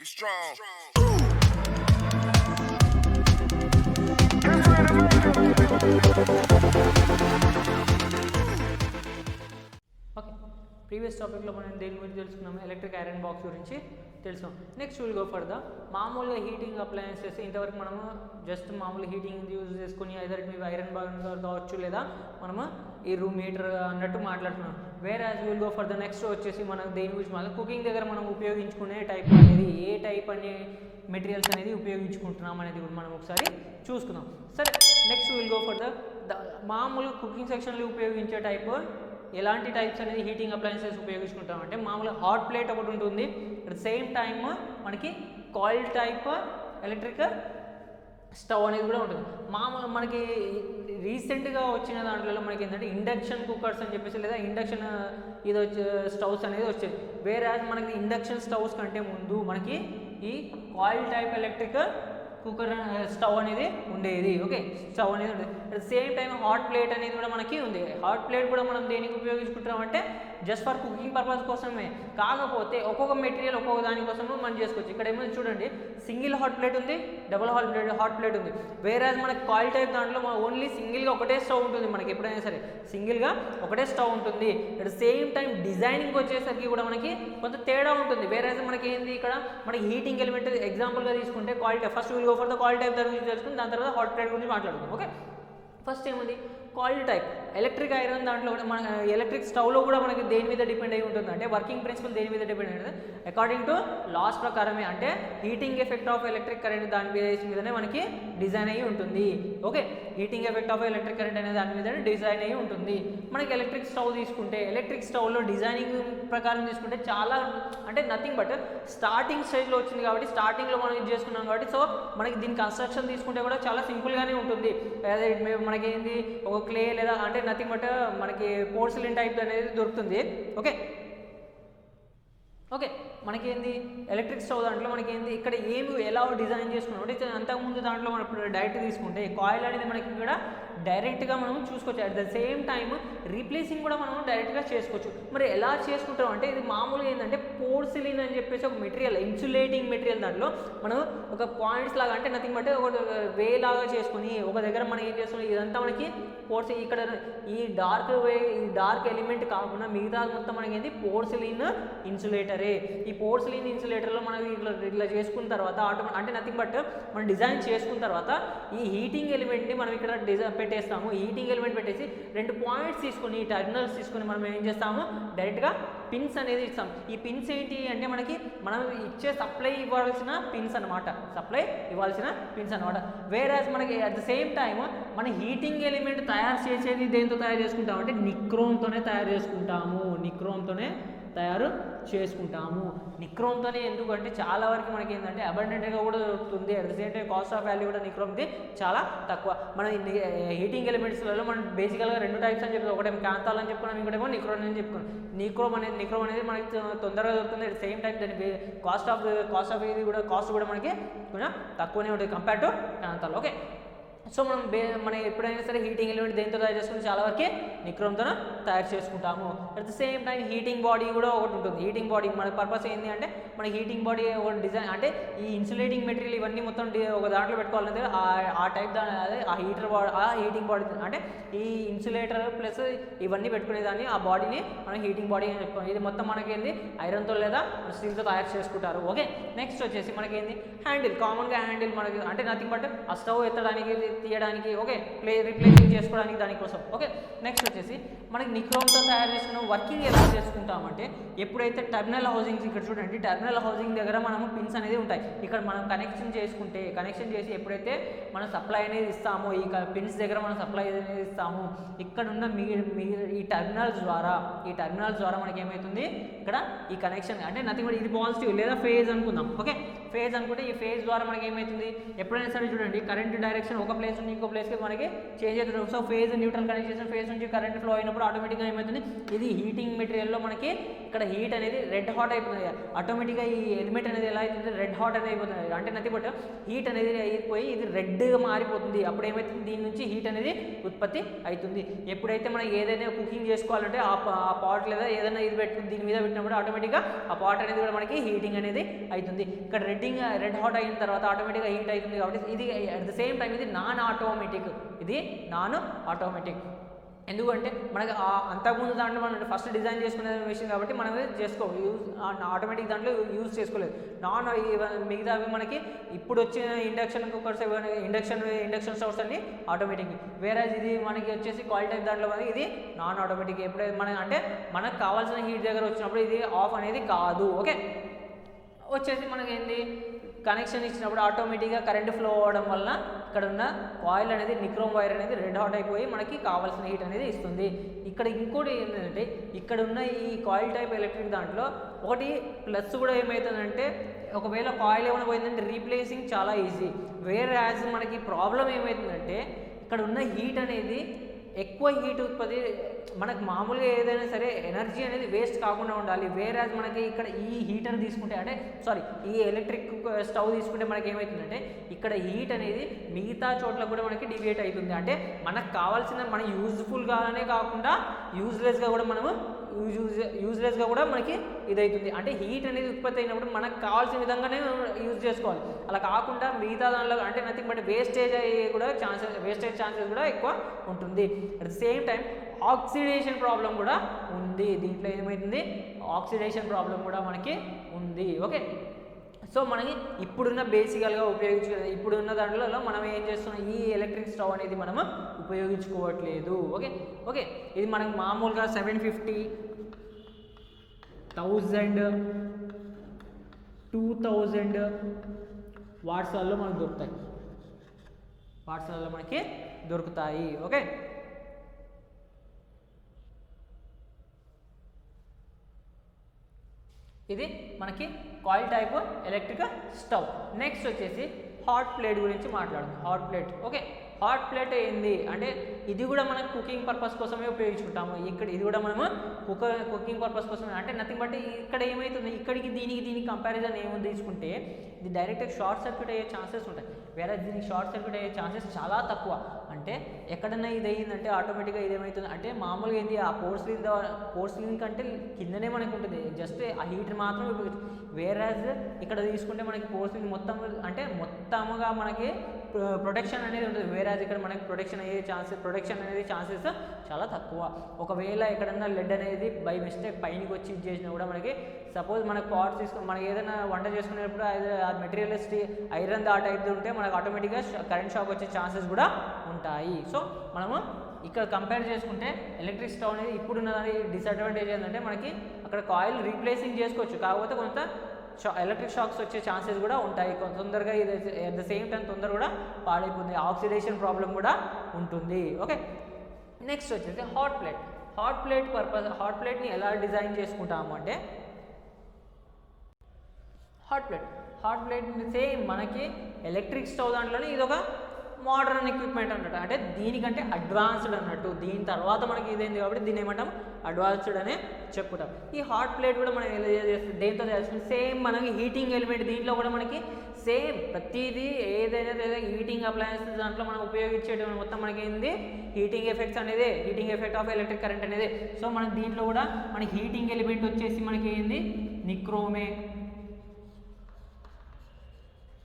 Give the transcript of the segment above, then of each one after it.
be strong. Okay, previous టాపిక్లో మనం దేని గురించి తెలుసుకున్నాము, ఎలక్ట్రిక్ ఐరన్ బాక్స్ గురించి తెలుసు. Next will go for the మామూలుగా హీటింగ్ అప్లయన్సెస్. ఇంతవరకు మనము జస్ట్ మామూలు హీటింగ్ యూజ్ చేసుకుని ఐదర్ మీ ఐరన్ బాక్స్ కావచ్చు లేదా మనము ఈ రూమ్ హీటర్ అన్నట్టు మాట్లాడుతున్నాం. Where as will go for the next వచ్చేసి మనం దేని గురించి మళ్ళీ కుకింగ్ దగ్గర మనం ఉపయోగించుకునే టైప్ అనేది ఏ టైప్ అనే మెటీరియల్స్ అనేది ఉపయోగించుకుంటున్నాం అనేది కూడా మనం ఒకసారి చూసుకుందాం. సరే, next will go for the మామూలుగా కుకింగ్ సెక్షన్లో ఉపయోగించే టైప్ ఎలాంటి టైప్స్ అనేది హీటింగ్ అప్లయన్సెస్ ఉపయోగించుకుంటాం అంటే మామూలుగా హాట్ ప్లేట్ ఒకటి ఉంటుంది, అట్ సేమ్ టైమ్ మనకి కాయిల్ టైప్ ఎలక్ట్రిక్ స్టవ్ అనేది కూడా ఉంటుంది. మామూలు మనకి రీసెంట్గా వచ్చిన దాంట్లో మనకి ఏంటంటే ఇండక్షన్ కుక్కర్స్ అని చెప్పేసి లేదా ఇండక్షన్ ఇది వచ్చే స్టవ్స్ అనేది వచ్చేది. వేరే మనకి ఇండక్షన్ స్టవ్స్ కంటే ముందు మనకి ఈ coil type electric cooker stove అనేది ఉండేది. ఓకే, స్టవ్ అనేది ఉండేది. At same time hot plate అనేది కూడా మనకి ఉంది. హాట్ ప్లేట్ కూడా మనం దేనికి ఉపయోగించుకుంటాం అంటే జస్ట్ ఫర్ కుకింగ్ పర్పస్ కోసమే. కాకపోతే ఒక్కొక్క మెటీరియల్ ఒక్కొక్క దానికోసము మనం చేసుకోవచ్చు. ఇక్కడ ఏమైనా చూడండి, సింగిల్ హాట్ ప్లేట్ ఉంది, డబుల్ హాట్ ప్లేట్ ఉంది. వేరే మనకి కాయిల్ టైప్ దాంట్లో ఓన్లీ సింగిల్గా ఒకటే స్టవ్ ఉంటుంది. మనకి ఎప్పుడైనా సరే సింగిల్గా ఒకటే స్టవ్ ఉంటుంది. అట్ సేమ్ టైం డిజైనింగ్ వచ్చేసరికి కూడా మనకి కొంత తేడా ఉంటుంది. వేరే మనకి ఏంది ఇక్కడ మనకి హీటింగ్ ఎలిమెంట్ ఎగ్జాంపుల్గా తీసుకుంటే coil type, first will go for the coil type దాని గురించి తెలుసుకుని దాని తర్వాత హాట్ ప్లేట్ గురించి మాట్లాడుకుందాం. ఓకే, ఫస్ట్ ఏముంది కాయిల్ టైప్ ఎలక్ట్రిక్ ఐరన్ దాంట్లో కూడా మన ఎలక్ట్రిక్ స్టవ్లో కూడా మనకి దేని మీద డిపెండ్ అయి ఉంటుంది అంటే వర్కింగ్ ప్రిన్సిపల్ దేని మీద డిపెండ్ అయ్యి ఉంటుంది అకార్డింగ్ టు లాస్ ప్రకారమే. అంటే heating effect of electric current దాని మీదనే మనకి డిజైన్ అయ్యి ఉంటుంది. Okay, heating effect of electric current అనేది దాని మీద డిజైన్ అయ్యి ఉంటుంది. మనకి ఎలక్ట్రిక్ స్టవ్ తీసుకుంటే ఎలక్ట్రిక్ స్టవ్లో డిజైనింగ్ ప్రకారం తీసుకుంటే చాలా అంటే నథింగ్ బట్ స్టార్టింగ్ స్టేజ్లో వచ్చింది కాబట్టి స్టార్టింగ్లో మనం ఇది చేసుకున్నాం కాబట్టి సో మనకి దీని కన్స్ట్రక్షన్ తీసుకుంటే కూడా చాలా సింపుల్గానే ఉంటుంది. అదే మనకి ఏంది ఒక క్లే లేదా అంటే నథింగ్ బట్ మనకి పోర్సిలిన్ టైప్ అనేది దొరుకుతుంది. ఓకే ఓకే మనకి ఏంది ఎలక్ట్రిక్ స్టవ్ దాంట్లో మనకి ఏంది ఇక్కడ ఏమి ఎలా డిజైన్ చేసుకున్నాం అంటే అంతకుముందు దాంట్లో మనం ఇప్పుడు డైరెక్ట్ తీసుకుంటే కాయిల్ అనేది మనకి ఇక్కడ డైరెక్ట్గా మనం చూసుకోవచ్చు. At the same time replacing కూడా మనం డైరెక్ట్గా చేసుకోవచ్చు. మరి ఎలా చేసుకుంటాం అంటే ఇది మామూలుగా ఏంటంటే పోర్సిలిన్ అని చెప్పేసి ఒక మెటీరియల్, ఇన్సులేటింగ్ మెటీరియల్. దాంట్లో మనం ఒక పాయింట్స్ లాగా అంటే నథింగ్ బట్ ఒక వే లాగా చేసుకుని ఒక దగ్గర మనం ఏం చేస్తున్నాం ఇదంతా మనకి ఇక్కడ ఈ డార్క్ ఎలిమెంట్ కాకుండా మిగతా మొత్తం మనకి ఏంటి పోర్సిలిన్ ఇన్సులేటరే. ఈ పోర్సిలిన్ ఇన్సులేటర్లో మనం ఇట్లా చేసుకున్న తర్వాత అంటే నథింగ్ బట్ మనం డిజైన్ చేసుకున్న తర్వాత ఈ హీటింగ్ ఎలిమెంట్ని మనం ఇక్కడ పెట్టేస్తాము. హీటింగ్ ఎలిమెంట్ పెట్టేసి 2 పాయింట్స్ తీసుకుని టర్మినల్స్ తీసుకుని మనం ఏం చేస్తాము డైరెక్ట్గా పిన్స్ అనేది ఇస్తాం. ఈ పిన్స్ ఏంటి అంటే మనం ఇచ్చే సప్లై ఇవ్వాల్సిన పిన్స్ అనమాట, వేరాజ్ మనకి అట్ ద సేమ్ టైం మన హీటింగ్ ఎలిమెంట్ తయారు చేసేది దేంతో తయారు చేసుకుంటాము అంటే నిక్రోమ్తోనే తయారు నిక్రోమ్తోనే ఎందుకంటే చాలా వరకు మనకి ఏంటంటే అబండెంట్గా కూడా దొరుకుతుంది. At the same time cost of value కూడా నిక్రోమ్ది చాలా తక్కువ. మన హీటింగ్ ఎలిమెంట్స్లలో మనం బేసికల్గా 2 టైప్స్ అని చెప్పి ఒకటేమో కాంతాలు అని చెప్పుకున్నాం, ఇంకోటేమో నిక్రోమ్ అని చెప్పుకున్నాం. నిక్రోమ్ అనేది మనకి తొందరగా దొరుకుతుంది. అట్ సేమ్ టైం దాని కాస్ట్ కూడా మనకి కొంచెం తక్కువనే ఉంటుంది కంపేర్ టు కాంతాలు. ఓకే, సో మనం ఎప్పుడైనా సరే హీటింగ్ ఎలిమెంట్ దేంతో తయారు చేసుకుంటే చాలా వరకు నిక్రోమ్తో తయారు చేసుకుంటాము. At the same time heating body కూడా ఒకటి ఉంటుంది. హీటింగ్ బాడీ మన పర్పస్ ఏంటి అంటే మన హీటింగ్ బాడీ ఒక డిజైన్ అంటే ఈ ఇన్సులేటింగ్ మెటీరియల్ ఇవన్నీ మొత్తం ఒక దాంట్లో పెట్టుకోవాలంటే ఆ టైప్ అదే ఆ హీటింగ్ బాడీ అంటే ఈ ఇన్సులేటర్ ప్లస్ ఇవన్నీ పెట్టుకునేదాన్ని ఆ బాడీని మనం హీటింగ్ బాడీ అని చెప్పుకోవాలి. ఇది మొత్తం మనకేంది ఐరన్తో లేదా స్టీల్తో తయారు చేసుకుంటారు. ఓకే, నెక్స్ట్ వచ్చేసి మనకేంది హ్యాండిల్. కామన్గా హ్యాండిల్ మనకి అంటే నథింగ్ బట్ ఆ స్టవ్ ఎత్తడానికి తీయడానికి ఓకే రీప్లేసింగ్ చేసుకోవడానికి దానికోసం. ఓకే, నెక్స్ట్ వచ్చేసి మనకి నిక్రోమ్తో తయారు చేసుకున్న వర్కింగ్ ఎలా చేసుకుంటామంటే ఎప్పుడైతే టర్మినల్ హౌసింగ్స్ ఇక్కడ చూడండి టర్మినల్ హౌసింగ్ దగ్గర మనము పిన్స్ అనేది ఉంటాయి. ఇక్కడ మనం కనెక్షన్ చేసి ఎప్పుడైతే మనం సప్లై అనేది ఇస్తామో ఈ పిన్స్ దగ్గర మనం సప్లై అనేది ఇస్తాము ఇక్కడ ఉన్న ఈ టర్మినల్స్ ద్వారా మనకి ఏమవుతుంది ఇక్కడ ఈ కనెక్షన్ అంటే నథింగ్ బట్ ఇది పాజిటివ్ లేదా ఫేజ్ అనుకుందాం. ఓకే, ఫేజ్ అనుకుంటే ఈ ఫేజ్ ద్వారా మనకి ఏమవుతుంది ఎప్పుడైనా సరే చూడండి కరెంట్ డైరెక్షన్ ఒక ప్లేస్ నుంచి ఇంకో ప్లేస్కి మనకి చేంజ్ అవుతుంది. సో ఫేజ్ న్యూట్రల్ కనెక్ట్ చేసిన ఫేజ్ నుంచి కరెంట్ ఫ్లో అయినప్పుడు ఆటోమేటిక్గా ఏమవుతుంది ఇది హీటింగ్ మెటీరియల్లో మనకి ఇక్కడ హీట్ అనేది రెడ్ హాట్ అయిపోతుంది. ఆటోమేటిక్గా ఆటోమేటిక్గా ఈ ఎలిమెంట్ అనేది ఎలా అవుతుంది, రెడ్ హాట్ అనేది అయిపోతుంది. అంటే నథింగ్ బట్ హీట్ అనేది అయిపోయి ఇది రెడ్గా మారిపోతుంది. అప్పుడు ఏమవుతుంది, దీని నుంచి హీట్ అనేది ఉత్పత్తి అవుతుంది. ఎప్పుడైతే మనం ఏదైనా కుకింగ్ చేసుకోవాలంటే ఆ పాట్ లేదా ఏదైనా ఇది పెట్టుకుని దీని మీద పెట్టినప్పుడు ఆటోమేటిక్గా ఆ పాట్ అనేది కూడా మనకి హీటింగ్ అనేది అవుతుంది. ఇక్కడ రెడ్ హాట్ అయిన తర్వాత ఆటోమేటిక్గా హీట్ అవుతుంది. కాబట్టి ఇది అట్ ద సేమ్ టైం ఇది నాన్ ఆటోమేటిక్. ఇది నాన్ ఆటోమేటిక్. ఎందుకంటే మనకి అంతకుముందు దాంట్లో మనం ఫస్ట్ డిజైన్ చేసుకునే విషయం కాబట్టి మనం ఆటోమేటిక్ దాంట్లో యూజ్ చేసుకోలేదు. మిగతావి మనకి ఇప్పుడు వచ్చిన ఇండక్షన్ కుక్కర్స్ ఇండక్షన్ స్టవ్స్ అన్ని ఆటోమేటిక్. వేరే ఇది మనకి వచ్చేసి కాయిల్ టైప్ దాంట్లో మనకి ఇది నాన్ ఆటోమేటిక్. ఎప్పుడైతే మనకు కావాల్సిన హీట్ దగ్గర వచ్చినప్పుడు ఇది ఆఫ్ అనేది కాదు. ఓకే, వచ్చేసి మనకి ఏంటి, కనెక్షన్ ఇచ్చినప్పుడు ఆటోమేటిక్గా కరెంట్ ఫ్లో అవ్వడం వల్ల ఇక్కడ ఉన్న కాయిల్ అనేది నిక్రోమ్ వైర్ అనేది రెడ్ హాట్ అయిపోయి మనకి కావాల్సిన హీట్ అనేది ఇస్తుంది. ఇక్కడ ఇంకోటి ఏంటంటే ఇక్కడ ఉన్న ఈ కాయిల్ టైప్ ఎలక్ట్రిక్ దాంట్లో ఒకటి ప్లస్ కూడా ఏమవుతుందంటే ఒకవేళ కాయిల్ ఏమైనా పోయిందంటే రీప్లేసింగ్ చాలా ఈజీ. వేరే యాజ్ మనకి ప్రాబ్లం ఏమవుతుందంటే ఇక్కడ ఉన్న హీట్ అనేది ఎక్కువ హీట్ ఉత్పత్తి, మనకు మామూలుగా ఏదైనా సరే ఎనర్జీ అనేది వేస్ట్ కాకుండా ఉండాలి. వేరే మనకి ఇక్కడ ఈ హీటర్ తీసుకుంటే అంటే ఈ ఎలక్ట్రిక్ స్టవ్ తీసుకుంటే మనకి ఏమవుతుందంటే ఇక్కడ హీట్ అనేది మిగతా చోట్ల కూడా మనకి డివియేట్ అవుతుంది. అంటే మనకు కావాల్సిన మన యూజ్ఫుల్గానే కాకుండా యూజ్లెస్గా కూడా మనకి ఇదవుతుంది. అంటే హీట్ అనేది ఉత్పత్తి అయినప్పుడు మనకు కావాల్సిన విధంగానే యూజ్ చేసుకోవాలి. అలా కాకుండా మిగతా దానిలో అంటే నథింగ్ బట్ వేస్టేజ్ ఛాన్సెస్ కూడా ఎక్కువ ఉంటుంది. At the same time oxidation problem కూడా ఉంది. దీంట్లో ఏమవుతుంది, ఆక్సిడేషన్ ప్రాబ్లం కూడా మనకి ఉంది. ఓకే, సో మనకి ఇప్పుడున్న బేసికల్గా ఇప్పుడున్న దాంట్లో మనం ఏం చేస్తున్నాం, ఈ ఎలక్ట్రిక్ స్టవ్ అనేది మనము ఉపయోగించుకోవట్లేదు. ఓకే, ఇది మనకు మామూలుగా 750, 1000, 2000 వాట్సాల్లో మనకు దొరుకుతాయి. ఓకే, ఇది మనకి coil type electric stove. Next వచ్చేసి హాట్ ప్లేట్ గురించి మాట్లాడుకుందాం. Hot plate. Okay, hot plate ఏంది అంటే ఇది కూడా మనం కుకింగ్ పర్పస్ కోసమే ఉపయోగించుకుంటాము. ఇది కూడా మనము కుకింగ్ పర్పస్ కోసమే. అంటే నథింగ్ బట్ ఇక్కడ ఏమవుతుంది, ఇక్కడికి దీనికి కంపారిజన్ ఏముంది తీసుకుంటే ఇది డైరెక్ట్గా షార్ట్ సర్క్యూట్ అయ్యే ఛాన్సెస్ ఉంటాయి. వేరే దీనికి షార్ట్ సర్క్యూట్ అయ్యే ఛాన్సెస్ చాలా తక్కువ. అంటే ఎక్కడన్నా ఇది అయ్యిందంటే ఆటోమేటిక్గా ఇది ఏమవుతుంది అంటే మామూలుగా ఏంది ఆ పోర్స్లిన్ కంటే కిందనే మనకు ఉంటుంది, జస్ట్ ఆ హీటర్ మాత్రం ఉపయోగించు. వేరే ఇక్కడ తీసుకుంటే మనకి పోర్స్లిన్ మొత్తముగా మనకి ప్రొటెక్షన్ అనేది ఉంటుంది. వేరే ఇక్కడ మనకి ప్రొటెక్షన్ అనేది ఛాన్సెస్ చాలా తక్కువ. ఒకవేళ ఎక్కడన్నా లెడ్ అనేది బై మిస్టేక్ పైనకి వచ్చి చేసినా కూడా మనకి సపోజ్ మనకు పాట్స్ తీసుకుని మనకి ఏదైనా వంట చేసుకునేటప్పుడు ఆ మెటీరియల్ ఐరన్ ఆ టైప్ ఉంటే మనకు ఆటోమేటిక్గా కరెంట్ షాక్ వచ్చే ఛాన్సెస్ కూడా ఉంటాయి. సో మనము ఇక్కడ కంపేర్ చేసుకుంటే ఎలక్ట్రిక్ స్టవ్ అనేది ఇప్పుడున్న డిసడ్వాంటేజ్ ఏంటంటే మనకి అక్కడ కాయిల్ రీప్లేసింగ్ చేసుకోవచ్చు, కాకపోతే కొంత ఎలక్ట్రిక్ షాక్స్ వచ్చే ఛాన్సెస్ కూడా ఉంటాయి. తొందరగా ఇది అట్ ద సేమ్ టైం తొందరగా కూడా పాడైపోతుంది. ఆక్సిడేషన్ ప్రాబ్లం కూడా ఉంటుంది. ఓకే, నెక్స్ట్ వచ్చేసి హాట్ ప్లేట్ని ఎలా డిజైన్ చేసుకుంటాము అంటే హాట్ ప్లేట్ సేమ్ మనకి ఎలక్ట్రిక్ స్టవ్ దాంట్లోనే ఇది ఒక మోడర్న్ ఎక్విప్మెంట్ అన్నట్టు. అంటే దీనికంటే అడ్వాన్స్డ్ అన్నట్టు. దీని తర్వాత మనకి ఇదేంది కాబట్టి దీన్ని ఏమంటాం, అడ్వాన్స్డ్ అనే చెప్పుకుంటాం. ఈ హాట్ ప్లేట్ కూడా మనం ఎలా చేస్తుంది, దేంతో చేస్తుంది, సేమ్ మనకి హీటింగ్ ఎలిమెంట్. దీంట్లో కూడా మనకి సేమ్ ప్రతిదీ ఏదైనా హీటింగ్ అప్లయన్సెస్ దాంట్లో మనం ఉపయోగించేటువంటి మొత్తం మనకి ఏంది heating effect of electric current అనేది. సో మనకి దీంట్లో కూడా మనకి హీటింగ్ ఎలిమెంట్ వచ్చేసి మనకి ఏంది నిక్రోమే.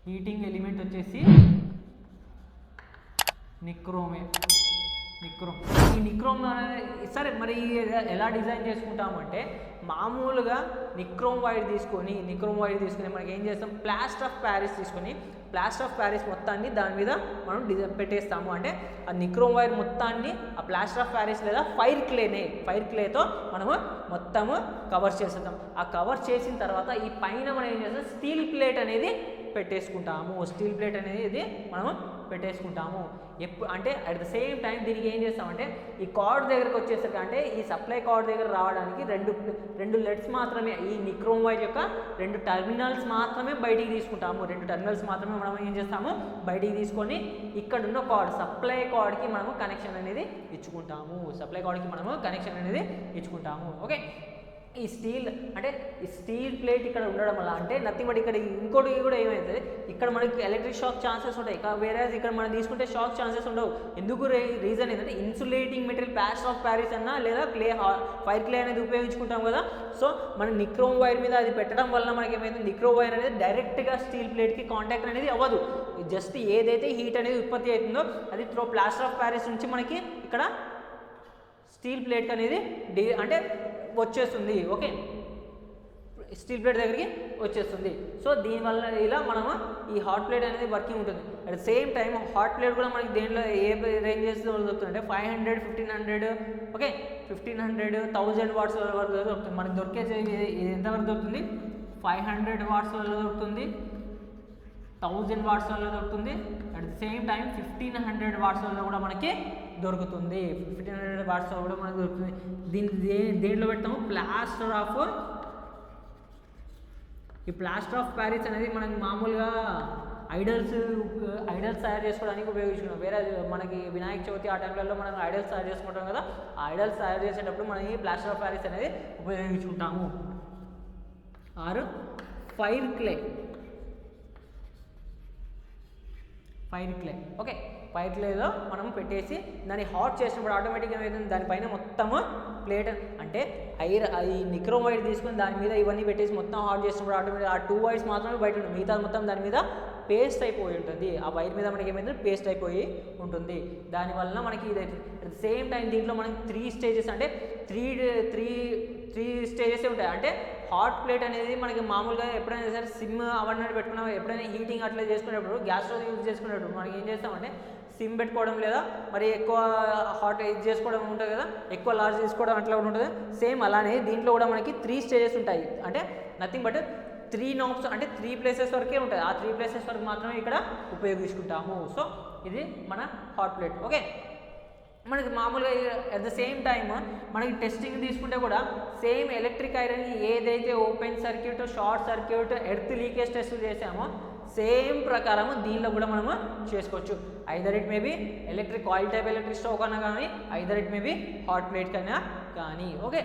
హీటింగ్ ఎలిమెంట్ వచ్చేసి నిక్రోమ్. ఈ నిక్రోమ్ సరే మరి ఎలా డిజైన్ చేసుకుంటామంటే మామూలుగా నిక్రోమ్ వైర్ తీసుకొని మనకి ఏం చేస్తాం, ప్లాస్టర్ ఆఫ్ ప్యారిస్ మొత్తాన్ని దాని మీద మనం పెట్టేస్తాము. అంటే ఆ నిక్రోమ్ వైర్ మొత్తాన్ని ఆ ప్లాస్టర్ ఆఫ్ ప్యారిస్ లేదా ఫైర్ క్లేతో మనము మొత్తము కవర్ చేస్తాం. ఆ కవర్ చేసిన తర్వాత ఈ పైన మనం ఏం చేస్తాం, స్టీల్ ప్లేట్ అనేది పెట్టేసుకుంటాము. అంటే అట్ ద సేమ్ టైం దీనికి ఏం చేస్తామంటే ఈ కార్డ్ దగ్గరకు వచ్చేసరికి అంటే ఈ సప్లై కార్డ్ దగ్గర రావడానికి రెండు లెడ్స్ మాత్రమే, ఈ నిక్రోమ్ వైర్ యొక్క 2 టర్మినల్స్ మాత్రమే బయటికి తీసుకుంటాము. 2 టర్మినల్స్ మాత్రమే మనం ఏం చేస్తాము బయటికి తీసుకొని ఇక్కడున్న కార్డ్ సప్లై కార్డ్కి మనము కనెక్షన్ అనేది ఇచ్చుకుంటాము. ఓకే, ఈ స్టీల్ అంటే ఈ స్టీల్ ప్లేట్ ఇక్కడ ఉండడం వల్ల అంటే నథింగ్ బట్ ఇక్కడ ఇంకోటి కూడా ఏమవుతుంది, ఇక్కడ మనకి ఎలక్ట్రిక్ షాక్ ఛాన్సెస్ ఉంటాయి, వేరే ఇక్కడ మనం తీసుకుంటే షాక్ ఛాన్సెస్ ఉండవు. ఎందుకు రీజన్ ఏంటంటే insulating material plaster of Paris అన్నా లేదా ఫైర్ క్లే అనేది ఉపయోగించుకుంటాం కదా. సో మనం నిక్రోమ్ వైర్ మీద అది పెట్టడం వల్ల మనకి ఏమైంది, నిక్రోమ్ వైర్ అనేది డైరెక్ట్గా స్టీల్ ప్లేట్కి కాంటాక్ట్ అనేది అవ్వదు. జస్ట్ ఏదైతే హీట్ అనేది ఉత్పత్తి అవుతుందో అది త్రో ప్లాస్టర్ ఆఫ్ ప్యారిస్ నుంచి మనకి ఇక్కడ స్టీల్ ప్లేట్ అనేది అంటే వచ్చేస్తుంది. ఓకే, స్టీల్ ప్లేట్ దగ్గరికి వచ్చేస్తుంది. సో దీనివల్ల ఇలా మనము ఈ హాట్ ప్లేట్ అనేది వర్కింగ్ ఉంటుంది. At the same time hot plate కూడా మనకి దేంట్లో ఏ రేంజెస్ దొరుకుతుంది అంటే 500, 1500, ఓకే 1500, 1000 వాట్స్ వరకు దొరుకుతుంది. మనకి దొరికేది ఎంతవరకు దొరుకుతుంది, 500 వాట్స్ వల్ల దొరుకుతుంది, 1000 వాట్స్ వల్ల దొరుకుతుంది. At the same time 1500 watts వల్ల కూడా మనకి దొరుకుతుంది. 1500 వాట్స్ వల్ల కూడా మనకి దొరుకుతుంది. దేంట్లో పెడతాము, ఈ ప్లాస్టర్ ఆఫ్ ప్యారిస్ అనేది మనకి మామూలుగా ఐడల్స్ తయారు చేసుకోవడానికి ఉపయోగించుకున్నాం. వేరే మనకి వినాయక చవితి ఆ టైంలలో మనం ఐడల్స్ తయారు చేసుకుంటాం కదా, ఆ ఐడల్స్ తయారు చేసేటప్పుడు మనం ఈ ప్లాస్టర్ ఆఫ్ ప్యారిస్ అనేది ఉపయోగించుకుంటాము. ఆరు ఫైర్ క్లే. ఓకే, ఫైర్ క్లేలో మనం పెట్టేసి దాన్ని హాట్ చేసినప్పుడు ఆటోమేటిక్గా ఏమవుతుంది, దానిపైన మొత్తము ప్లేట్ అంటే ఈ నిక్రోమ్ వైర్ తీసుకొని దాని మీద ఇవన్నీ పెట్టేసి మొత్తం హాట్ చేసినప్పుడు ఆటోమేటిక్ ఆ 2 వైర్స్ మాత్రమే బయట ఉంటుంది, మిగతా మొత్తం దాని మీద పేస్ట్ అయిపోయి ఉంటుంది. ఆ వైర్ మీద మనకి ఏమైంది, పేస్ట్ అయిపోయి ఉంటుంది. దానివల్ల మనకి ఇది అట్ ద సేమ్ టైం దీంట్లో మనకి 3 స్టేజెస్ అంటే 3 స్టేజెస్ ఉంటాయి. అంటే హాట్ ప్లేట్ అనేది మనకి మామూలుగా ఎప్పుడైనా సరే సిమ్ అవన్నీ పెట్టుకున్నాం, ఎప్పుడైనా హీటింగ్ అట్లా చేసుకునేటప్పుడు గ్యాస్ స్టవ్ యూజ్ చేసుకునేటప్పుడు మనకి ఏం చేస్తామంటే సిమ్ పెట్టుకోవడం లేదా మరి ఎక్కువ హాట్ ఇది చేసుకోవడం ఉంటుంది కదా, ఎక్కువ లార్జ్ తీసుకోవడం అట్లా ఉంటుంది. సేమ్ అలానే దీంట్లో కూడా మనకి 3 స్టేజెస్ ఉంటాయి. అంటే నథింగ్ బట్ 3 నాబ్స్ అంటే 3 ప్లేసెస్ వరకే ఉంటుంది. ఆ 3 ప్లేసెస్ వరకు మాత్రమే ఇక్కడ ఉపయోగించుకుంటాము. సో ఇది మన హాట్ ప్లేట్. ఓకే, మనకి మామూలుగా అట్ ద సేమ్ టైమ్ మనకి టెస్టింగ్ తీసుకుంటే కూడా సేమ్ ఎలక్ట్రిక్ ఐరన్ ఏదైతే open circuit, short circuit, earth leakage test చేసామో సేమ్ ప్రకారము దీనిలో కూడా మనము చేసుకోవచ్చు. Either it maybe electric oil type electric stove కన్నా కానీ, either it maybe hot plate కన్నా కానీ. ఓకే,